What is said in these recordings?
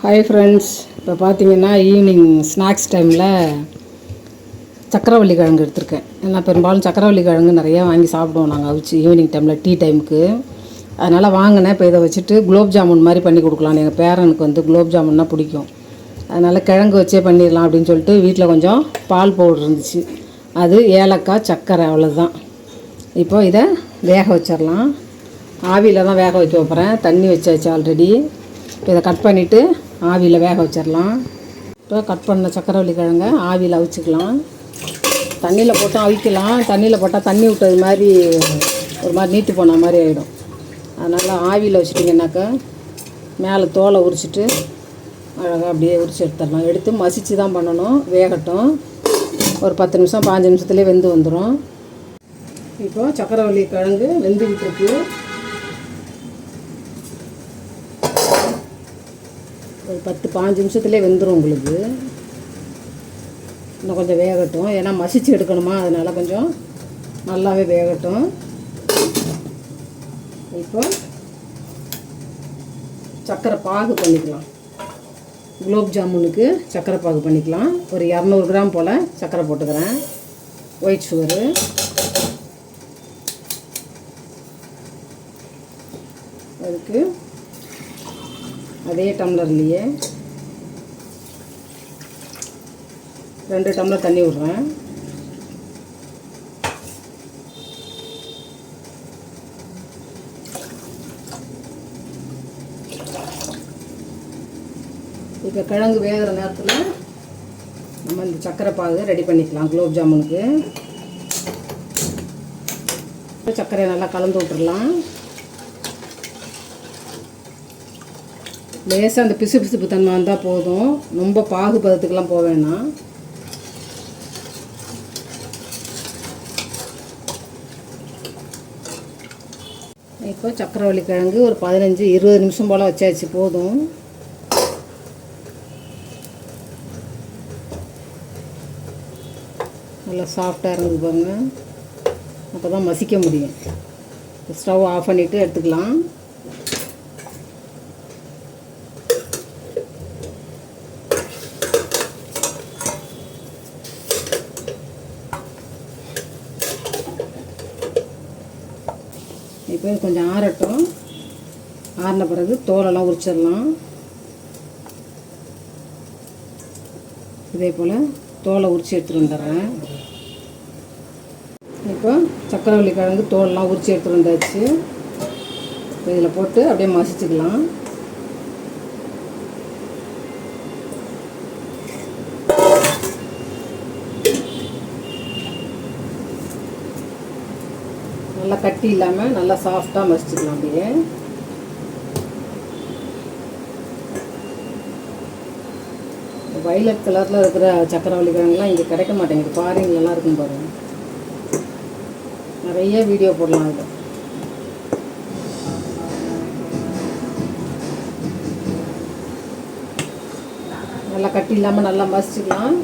Hi friends, இப்போ பார்த்தீங்கன்னா evening snacks டைமில் சக்கரவள்ளி கிழங்கு எடுத்திருக்கேன். ஏன்னா பெரும்பாலும் சக்கரவள்ளி கிழங்கு நிறையா வாங்கி சாப்பிடுவோம் நாங்கள் அவிச்சு ஈவினிங் டைமில் டீ டைமுக்கு. அதனால் வாங்கினேன். இப்போ இதை வச்சுட்டு குலோப் ஜாமுன் மாதிரி பண்ணி கொடுக்கலாம். எங்கள் பேரனுக்கு வந்து குலோப் ஜாமுன்னா பிடிக்கும். அதனால் கிழங்கு வச்சே பண்ணிடலாம் அப்படின்னு சொல்லிட்டு வீட்டில் கொஞ்சம் பால் பவுடர் இருந்துச்சு, அது ஏலக்காய் சர்க்கரை, அவ்வளோதான். இப்போ இதை வேக வச்சிடலாம். ஆவியில் தான் வேக வைக்க வைப்பேன். தண்ணி வச்சாச்சு ஆல்ரெடி. இப்போ இதை கட் பண்ணிவிட்டு ஆவியில் வேக வச்சிடலாம். இப்போ கட் பண்ண சக்கரவள்ளி கிழங்க ஆவியில் அவிச்சிக்கலாம். தண்ணியில் போட்டு அவிக்கலாம். தண்ணியில் போட்டால் தண்ணி விட்டது மாதிரி ஒரு மாதிரி நீட்டு போன மாதிரி ஆகிடும். அதனால் ஆவியில் வச்சுட்டிங்கன்னாக்கா மேலே தோலை உரிச்சிட்டு அழகாக அப்படியே உரிச்சு எடுத்துடலாம். எடுத்து மசித்து தான் பண்ணணும். வேகட்டும். ஒரு 10 நிமிஷம் 5 நிமிஷத்துலேயே வெந்து வந்துடும். இப்போது சக்கரவள்ளி கிழங்கு வெந்துக்கிட்டு இருக்கு. ஒரு 10-15 நிமிஷத்துலேயே வெந்துடும் உங்களுக்கு. இன்னும் கொஞ்சம் வேகட்டும், ஏன்னா மசிச்சு எடுக்கணுமா, அதனால் கொஞ்சம் நல்லாவே வேகட்டும். இப்போ சர்க்கரை பாகு பண்ணிக்கலாம். குலோப் ஜாமுனுக்கு சர்க்கரை பாகு பண்ணிக்கலாம். ஒரு 200 கிராம் போல் சர்க்கரை போட்டுக்கிறேன். ஒயிட் சுகரு, அதுக்கு அதே டம்ளர்லேயே 2 டம்ளர் தண்ணி விட்றேன். இப்போ கிழங்கு வேகிற நேரத்தில் நம்ம இந்த சர்க்கரை பாகு ரெடி பண்ணிக்கலாம். குலோப் ஜாமுனுக்கு சர்க்கரையை நல்லா கலந்து விட்டுடலாம். லேசாக அந்த பிசு பிசுப்பு தன்மை வந்தால் போதும். ரொம்ப பாகு பதத்துக்கெலாம் போக வேணாம். இப்போ சக்கரவள்ளி கிழங்கு ஒரு 15-20 நிமிஷம் போல் வச்சாச்சு, போதும். நல்லா சாஃப்டாக இருந்தது பாருங்க. அப்போ தான் மசிக்க முடியும். ஸ்டவ் ஆஃப் பண்ணிவிட்டு எடுத்துக்கலாம். இப்போ கொஞ்சம் ஆறட்டும். ஆறின பிறகு தோலெல்லாம் உரிச்சிடலாம். இதே போல் தோலை உரித்து எடுத்துகிட்டு வந்துடுறேன். இப்போ சக்கரவள்ளி கிழங்கு தோலெல்லாம் உரித்து எடுத்துகிட்டு வந்தாச்சு. இதில் போட்டு அப்படியே மசிச்சுக்கலாம். நல்லா கட்டி இல்லாமல் நல்லா சாஃப்டாக மசிச்சுக்கலாம். அப்படியே வயலட் கலரில் இருக்கிற சக்கரவள்ளி கிழங்குலாம் இங்கே கிடைக்க மாட்டேங்குது. ஃபாரின்லலாம் இருக்கும் பாருங்க. நிறைய வீடியோ போடலாம். இது நல்லா கட்டி இல்லாமல் நல்லா மசிச்சுக்கலாம்.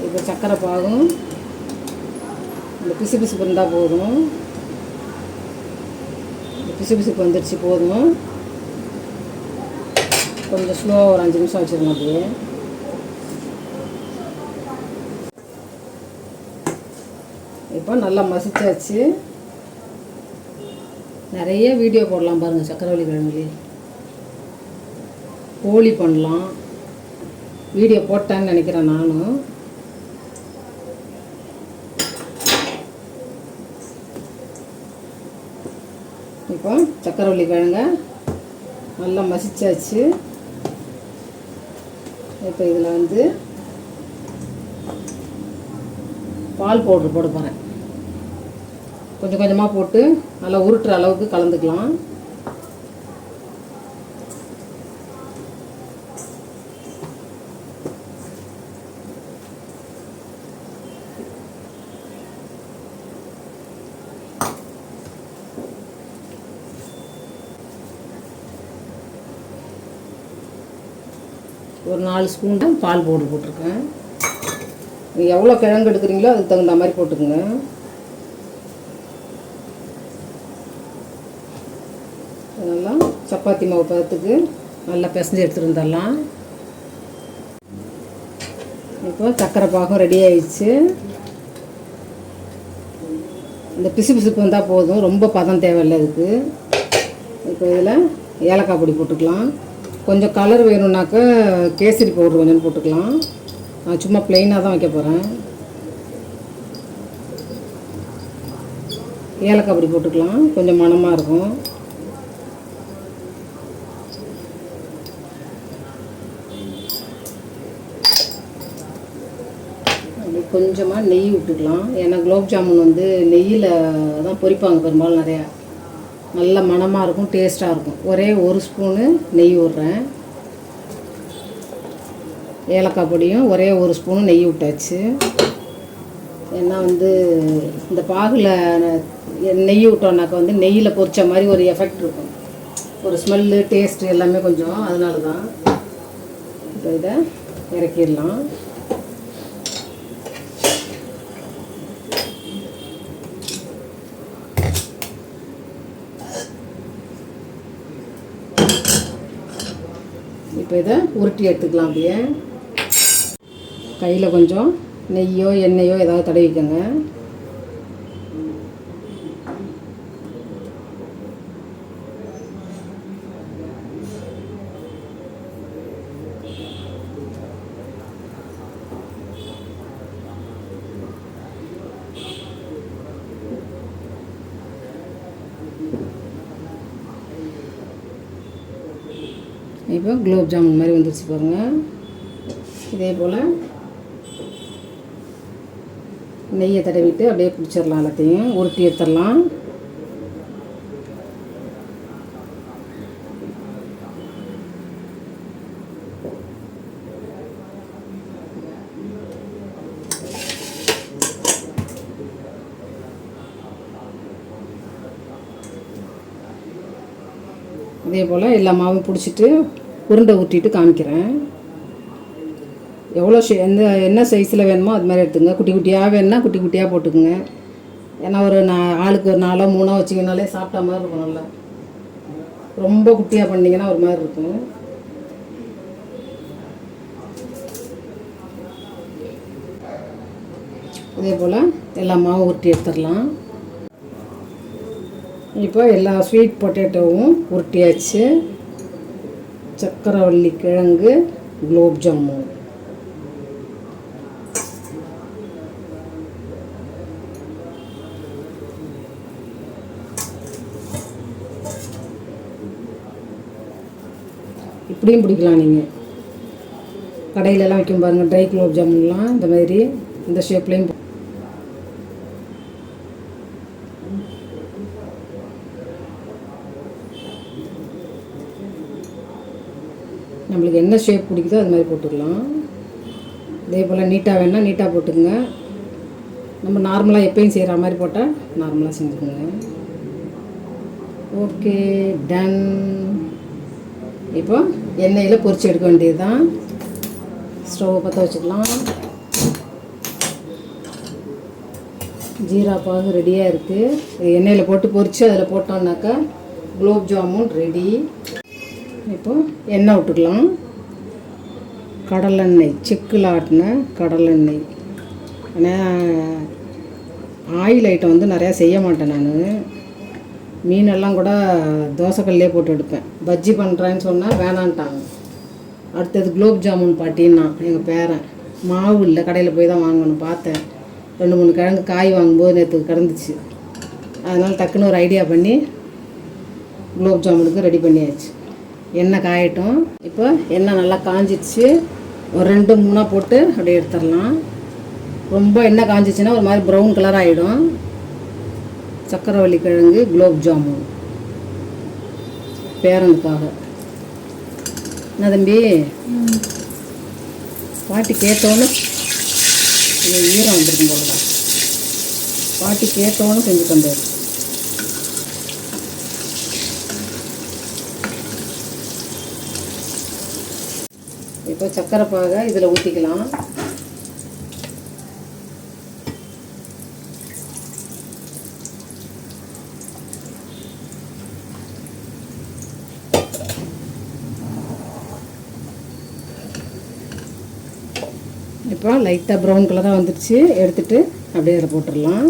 இப்போ சக்கரை பாகும் இந்த பிசு பிசுப்பு இருந்தால் போதும். பிசு பிசுப்பு வந்துடுச்சு, போதும். கொஞ்சம் ஸ்லோவாக ஒரு 5 நிமிஷம் வச்சுருங்க. அப்படியே இப்போ நல்லா மசிச்சாச்சு. நிறைய வீடியோ போடலாம் பாருங்கள். சக்கரவள்ளி கிழங்குலே போலி பண்ணலாம். வீடியோ போட்டேன்னு நினைக்கிறேன் நானும். இப்போ சக்கரவள்ளி கிழங்க நல்லா மசிச்சாச்சு. இப்போ இதில் வந்து பால் பவுட்ரு போட போகிறேன். கொஞ்சம் கொஞ்சமாக போட்டு நல்லா உருட்டுற அளவுக்கு கலந்துக்கலாம். ஒரு 4 ஸ்பூன் தான் பால் பவுடர் போட்டிருக்கேன். எவ்வளோ கிழங்கு எடுக்கிறீங்களோ அதுக்கு தகுந்த மாதிரி போட்டுக்கோங்க. அதெல்லாம் சப்பாத்தி மாவு பதத்துக்கு நல்லா பிசைஞ்சு எடுத்துகிட்டு வந்துடலாம். இப்போ சக்கரை பாகம் ரெடி ஆயிடுச்சு. இந்த பிசுபிசுப்பு வந்தால் போதும், ரொம்ப பதம் தேவையில்லை இதுக்கு. இப்போ இதில் ஏலக்காய் பொடி போட்டுக்கலாம். கொஞ்சம் கலர் வேணும்னாக்கா கேசரி பவுடர் கொஞ்சம் போட்டுக்கலாம். நான் சும்மா ப்ளெயினாக தான் வைக்க போகிறேன். ஏலக்காய் பொடி போட்டுக்கலாம், கொஞ்சம் மணமாக இருக்கும். அப்படி கொஞ்சமாக நெய் விட்டுக்கலாம். ஏன்னா குலோப் ஜாமுன் வந்து நெய்யில் தான் பொரிப்பாங்க பெரும்பாலும் நிறையா. நல்ல மணமாக இருக்கும், டேஸ்ட்டாக இருக்கும். ஒரே ஒரு ஸ்பூனு நெய் விட்றேன். ஏலக்காய் பொடியும் ஒரே ஒரு ஸ்பூனு நெய் விட்டாச்சு. ஏன்னா வந்து இந்த பாகில் நெய் விட்டோன்னாக்கா வந்து நெய்யில் பொரிச்ச மாதிரி ஒரு எஃபெக்ட் இருக்கும், ஒரு ஸ்மெல்லு டேஸ்ட்டு எல்லாமே கொஞ்சம். அதனால தான் இப்போ இதை இறக்கிடலாம். இப்போ இதை உருட்டி எடுத்துக்கலாம். அப்படியே கையில் கொஞ்சம் நெய்யோ எண்ணெயோ ஏதாவது தடவிக்கங்க. இப்போ குலோப் ஜாமுன் மாதிரி வந்துருச்சு பாருங்கள். இதே போல் நெய்யை தடவிட்டு அப்படியே பிடிச்சிடலாம், எல்லாத்தையும் உருட்டி எடுத்துடலாம். இதே போல் எல்லா மாவும் பிடிச்சிட்டு உருண்டை ஊற்றிட்டு காமிக்கிறேன். எவ்வளோ என்ன சைஸில் வேணுமோ அது மாதிரி எடுத்துங்க. குட்டி குட்டியாக வேணுன்னா குட்டி குட்டியாக போட்டுக்குங்க. ஏன்னா ஒரு ஆளுக்கு ஒரு 4 3 வச்சிங்கனாலே சாப்பிட்டா மாதிரி இருக்கும். நல்லா ரொம்ப குட்டியாக பண்ணிங்கன்னா ஒரு மாதிரி இருக்கும். இதே போல் எல்லா மாவும் உருட்டி எடுத்துடலாம். இப்போ எல்லா ஸ்வீட் பொட்டேட்டோவும் உருட்டியாச்சு. சக்கரவள்ளி கிழங்கு குலோப் ஜாமுன். இப்படியும் பிடிக்கலாம். நீங்கள் கடையிலலாம் வைக்கும் பாருங்கள், ட்ரை குலோப் ஜாமுன்லாம் இந்த மாதிரி இந்த ஷேப்லேயும். நம்மளுக்கு என்ன ஷேப் பிடிக்குதோ அது மாதிரி போட்டுக்கலாம். இதே போல் நீட்டாக வேணால் நீட்டாக போட்டுக்குங்க. நம்ம நார்மலாக எப்பயும் செய்கிற மாதிரி போட்டால் நார்மலாக செஞ்சுக்கோங்க. Okay, done. இப்போ எண்ணெயில் பொரிச்சு எடுக்க வேண்டியது தான். ஸ்டவ்வை பற்ற வச்சுக்கலாம். ஜீரா பாகு ரெடியாக இருக்குது. எண்ணெயில் போட்டு பொரித்து அதில் போட்டோம்னாக்கா குலோப் ஜாமுன் ரெடி. இப்போ எண்ணெய் விட்டுக்கலாம். கடலெண்ணெய், செக்கில் ஆட்டின கடலெண்ணெய். ஆனால் ஆயில் ஐட்டம் வந்து நிறையா செய்ய மாட்டேன் நான். மீனெல்லாம் கூட தோசைக்கல்லே போட்டு எடுப்பேன். பஜ்ஜி பண்ணுறேன்னு சொன்னால் வேணான்ட்டாங்க. அடுத்தது குலோப் ஜாமுன் பாட்டின்னா எங்கள் பேரன். மாவு இல்லை, கடையில் போய் தான் வாங்கணும். பார்த்தேன் 2 3 கிழங்கு காய் வாங்கும்போது நேற்றுக்கு கிடந்துச்சு. அதனால் டக்குன்னு ஒரு ஐடியா பண்ணி குலோப் ஜாமுனுக்கு ரெடி பண்ணியாச்சு. எண்ணெய் காயட்டும். இப்போ எண்ணெய் நல்லா காஞ்சிடுச்சு. ஒரு 2 3 போட்டு அப்படியே எடுத்துடலாம். ரொம்ப எண்ணெய் காஞ்சிச்சுன்னா ஒரு மாதிரி ப்ரௌன் கலர் ஆகிடும். சக்கரவள்ளி கிழங்கு குலோப் ஜாமுன் பேரனுக்காக. என்ன தம்பி, பாட்டி கேட்டோன்னு ஈரம் வந்துருக்கும் போலதான். பாட்டி கேட்டோன்னு செஞ்சு தந்தார். இப்போ சக்கரை பாகை இதில் ஊற்றிக்கலாம். இப்போ லைட்டாக ப்ரௌன் கலராக வந்துடுச்சு. எடுத்துகிட்டு அப்படியே அதில் போட்டுடலாம்.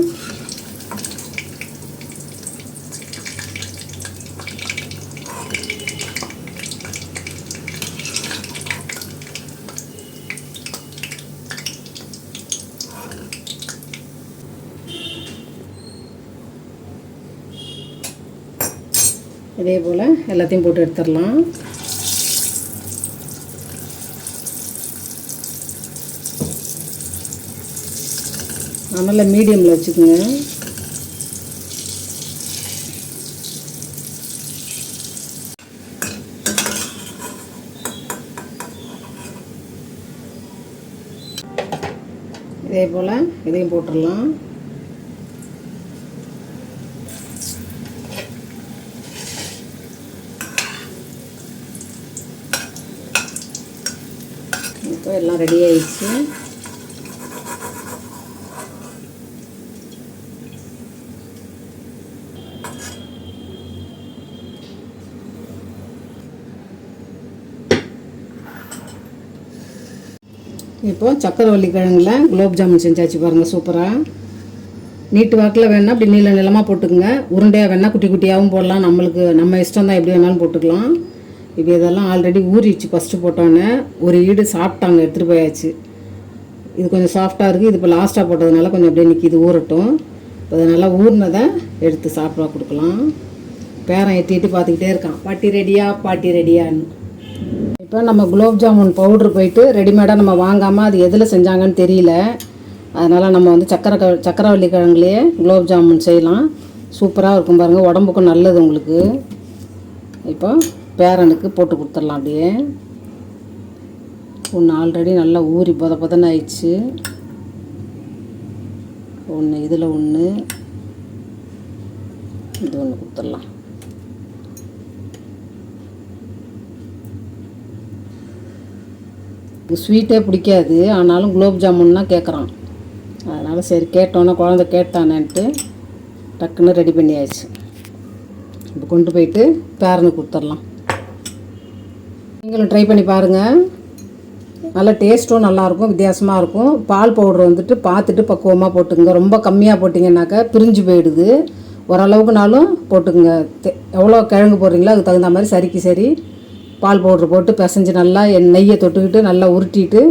இதே போல் எல்லாத்தையும் போட்டு எடுத்துடலாம். நல்லா மீடியமில் வச்சுக்கோங்க. இதே போல் இதையும் போட்டுடலாம். இப்போ எல்லாம் ரெடி ஆயிடுச்சு. இப்போது சக்கரவள்ளி கிழங்குல குலோப் ஜாமுன் செஞ்சாச்சு பாருங்கள். சூப்பராக நீட்டு வாக்கில் வேணால் அப்படி நீள நிலமாக போட்டுக்குங்க. உருண்டையாக வேணால் குட்டி குட்டியாகவும் போடலாம். நம்ம இஷ்டம் தான், எப்படி வேணாலும் போட்டுக்கலாம். இப்போ இதெல்லாம் ஆல்ரெடி ஊறிச்சு. ஃபஸ்ட்டு போட்டோன்னே ஒரு ஈடு சாப்பிட்டாங்க, எடுத்துகிட்டு போயாச்சு. இது கொஞ்சம் சாஃப்டாக இருக்குது. இது இப்போ லாஸ்ட்டாக போட்டதுனால கொஞ்சம் அப்படியே நிற்கிது, ஊறட்டும். இப்போ அதை நல்லா ஊறினதை எடுத்து சாப்பிட கொடுக்கலாம். பேரன் எட்டிட்டு பார்த்துக்கிட்டே இருக்கான், பாட்டி ரெடியா பாட்டி ரெடியான்னு. இப்போ நம்ம குலோப் ஜாமுன் பவுட்ரு போயிட்டு ரெடிமேடாக நம்ம வாங்காமல் அது எதில் செஞ்சாங்கன்னு தெரியல. அதனால் நம்ம வந்து சக்கரவள்ளி கிழங்குலேயே குலோப் ஜாமுன் செய்யலாம். சூப்பராக இருக்கும் பாருங்கள், உடம்புக்கும் நல்லது உங்களுக்கு. இப்போ பேரனுக்கு போட்டு கொடுத்துடலாம். அப்படியே ஒன்று ஆல்ரெடி நல்லா ஊறி பொதன்னு ஆயிடுச்சு. ஒன்று இதில் ஒன்று, இது ஒன்று கொடுத்துடலாம். ஸ்வீட்டே பிடிக்காது, ஆனாலும் குலோப் ஜாமுன்னா கேட்குறான். அதனால் சரி கேட்டோன்னே குழந்தை கேட்டானேன்ட்டு டக்குன்னு ரெடி பண்ணியாச்சு. இப்போ கொண்டு போயிட்டு பேரனுக்கு கொடுத்துடலாம். நீங்களும் ட்ரை பண்ணி பாருங்கள். நல்லா டேஸ்ட்டும் நல்லாயிருக்கும், வித்தியாசமாக இருக்கும். பால் பவுட்ரு வந்துட்டு பார்த்துட்டு பக்குவமாக போட்டுக்குங்க. ரொம்ப கம்மியாக போட்டிங்கன்னாக்கா பிரிஞ்சு போயிடுது. ஓரளவுக்குனாலும் போட்டுக்குங்க. எவ்வளோ கிழங்கு போடுறீங்களோ அதுக்கு தகுந்த மாதிரி சரிக்கு சரி பால் பவுட்ரு போட்டு பிசைஞ்சு நல்லா நெய்யை தொட்டுக்கிட்டு நல்லா உருட்டிட்டு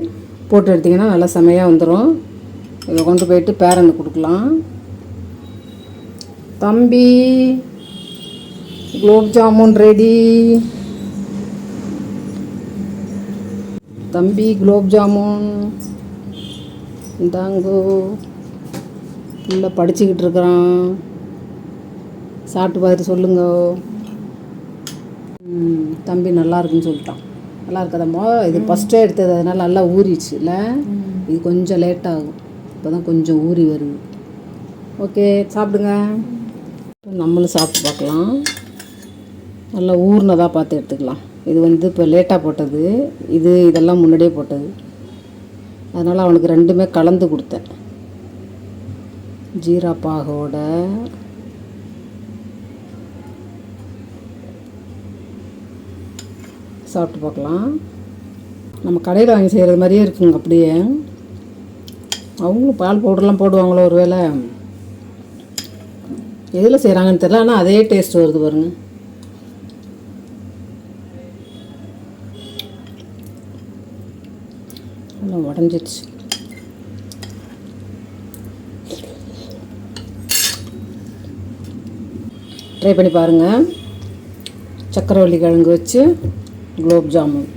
போட்டு எடுத்திங்கன்னா நல்லா செமையாக வந்துடும். இதை கொண்டு போயிட்டு பேரனுக்கு கொடுக்கலாம். தம்பி குலோப் ஜாமுன் ரெடி. தம்பி குலோப் ஜாமுன் இந்தாங்கோ. நல்லா படிச்சுக்கிட்டு இருக்கிறான். சாப்பிட்டு பார்த்துட்டு சொல்லுங்க. தம்பி நல்லா இருக்குன்னு சொல்லிட்டான். நல்லா இருக்காதம்மா, இது ஃபஸ்ட்டே எடுத்தது அதனால் நல்லா ஊறிச்சு இல்லை. இது கொஞ்சம் லேட்டாகும், இப்போ தான் கொஞ்சம் ஊறி வருது. ஓகே சாப்பிடுங்க. இப்போ நம்மளும் சாப்பிட்டு பார்க்கலாம். நல்லா ஊறினதாக பார்த்து எடுத்துக்கலாம். இது வந்து இப்போ லேட்டாக போட்டது, இதெல்லாம் முன்னாடியே போட்டது. அதனால் அவனுக்கு ரெண்டுமே கலந்து கொடுத்தேன். ஜீரா பாகோட சாப்பிட்டு பார்க்கலாம். நம்ம கடையில் வாங்கி செய்கிறது மாதிரியே இருக்குங்க. அப்படியே அவங்களும் பால் பவுடர்லாம் போடுவாங்களோ ஒரு வேளை, எதில் செய்கிறாங்கன்னு தெரியல. ஆனால் அதே டேஸ்ட் வருது பாருங்க. நல்லா உடஞ்சிடுச்சு. ட்ரை பண்ணி பாருங்கள். சக்கரவள்ளி கிழங்கு வச்சு குலோப் ஜாமுன்.